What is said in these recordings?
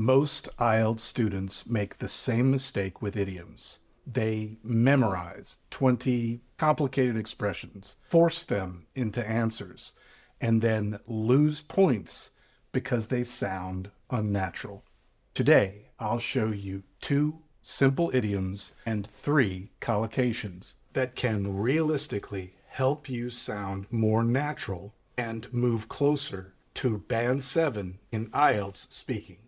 Most IELTS students make the same mistake with idioms. They memorize 20 complicated expressions, force them into answers, and then lose points because they sound unnatural. Today, I'll show you 2 simple idioms and 3 collocations that can realistically help you sound more natural and move closer to Band 7 in IELTS speaking.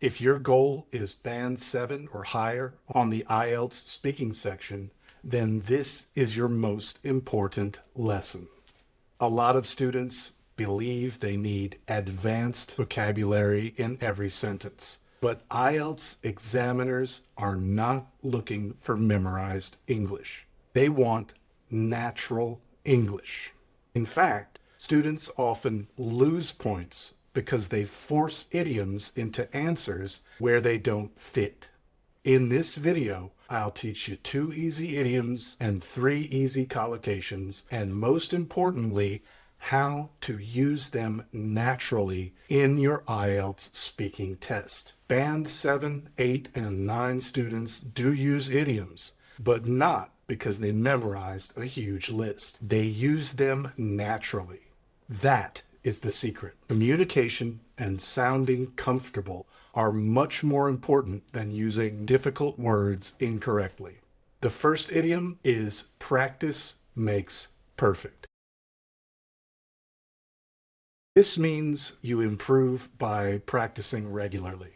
If your goal is Band 7 or higher on the IELTS speaking section, then this is your most important lesson. A lot of students believe they need advanced vocabulary in every sentence, but IELTS examiners are not looking for memorized English. They want natural English. In fact, students often lose points because they force idioms into answers where they don't fit. In this video, I'll teach you 2 easy idioms and 3 easy collocations, and most importantly, how to use them naturally in your IELTS speaking test. Band 7, 8, and 9 students do use idioms, but not because they memorized a huge list. They use them naturally. That is the secret. Communication and sounding comfortable are much more important than using difficult words incorrectly. The first idiom is practice makes perfect. This means you improve by practicing regularly.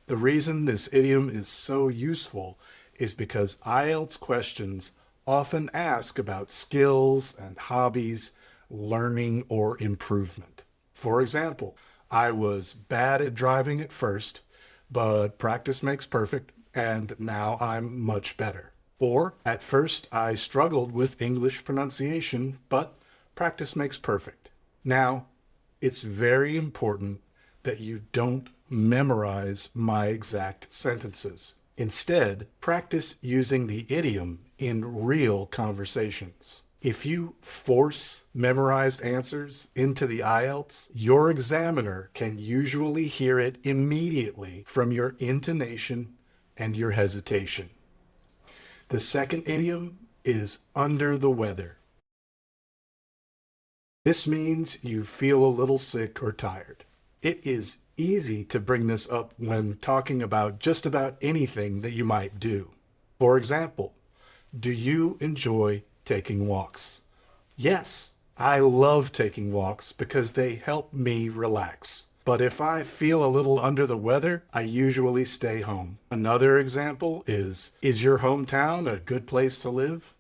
The reason this idiom is so useful is because IELTS questions often ask about skills and hobbies, learning, or improvement. For example, I was bad at driving at first, but practice makes perfect, and now I'm much better. Or, at first I struggled with English pronunciation, but practice makes perfect. Now, it's very important that you don't memorize my exact sentences. Instead, practice using the idiom in real conversations. If you force memorized answers into the IELTS, your examiner can usually hear it immediately from your intonation and your hesitation. The second idiom is under the weather. This means you feel a little sick or tired. It is easy to bring this up when talking about just about anything that you might do. For example, do you enjoy taking walks? Yes, I love taking walks because they help me relax. But if I feel a little under the weather, I usually stay home. Another example is your hometown a good place to live?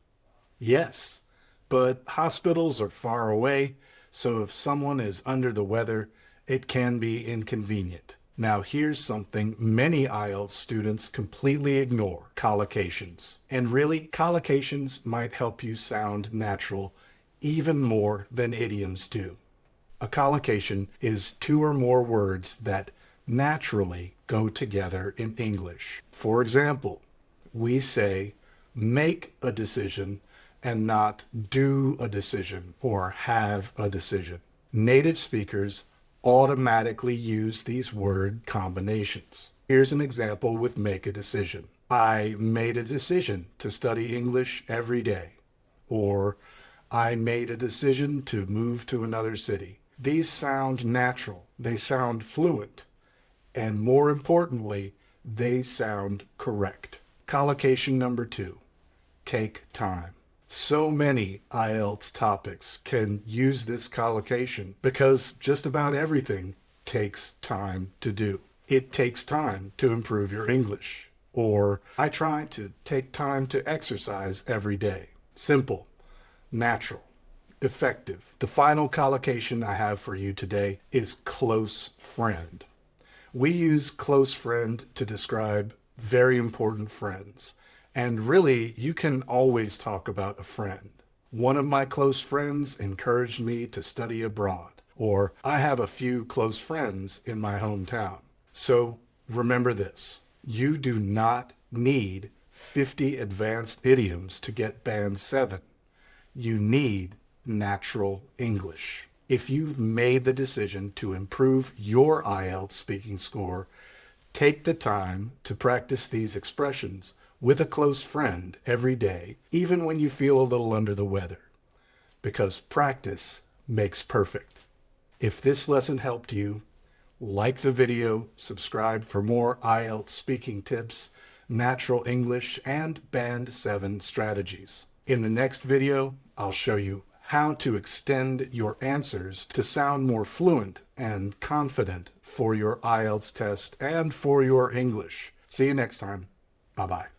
Yes, but hospitals are far away, so if someone is under the weather, it can be inconvenient. Now here's something many IELTS students completely ignore: collocations. And really, collocations might help you sound natural even more than idioms do. A collocation is 2 or more words that naturally go together in English. For example, we say make a decision and not do a decision or have a decision. Native speakers automatically use these word combinations. Here's an example with make a decision. I made a decision to study English every day. Or I made a decision to move to another city. These sound natural, they sound fluent, and more importantly, they sound correct. Collocation number 2, take time. So many IELTS topics can use this collocation because just about everything takes time to do. It takes time to improve your English. Or, I try to take time to exercise every day. Simple, natural, effective. The final collocation I have for you today is close friend. We use close friend to describe very important friends. And really, you can always talk about a friend. One of my close friends encouraged me to study abroad. Or, I have a few close friends in my hometown. So, remember this. You do not need 50 advanced idioms to get Band 7. You need natural English. If you've made the decision to improve your IELTS speaking score, Take the time to practice these expressions with a close friend every day, even when you feel a little under the weather, because practice makes perfect. If this lesson helped you, like the video, subscribe for more IELTS speaking tips, natural English, and Band 7 strategies. In the next video, I'll show you how to extend your answers to sound more fluent and confident for your IELTS test and for your English. See you next time. Bye-bye.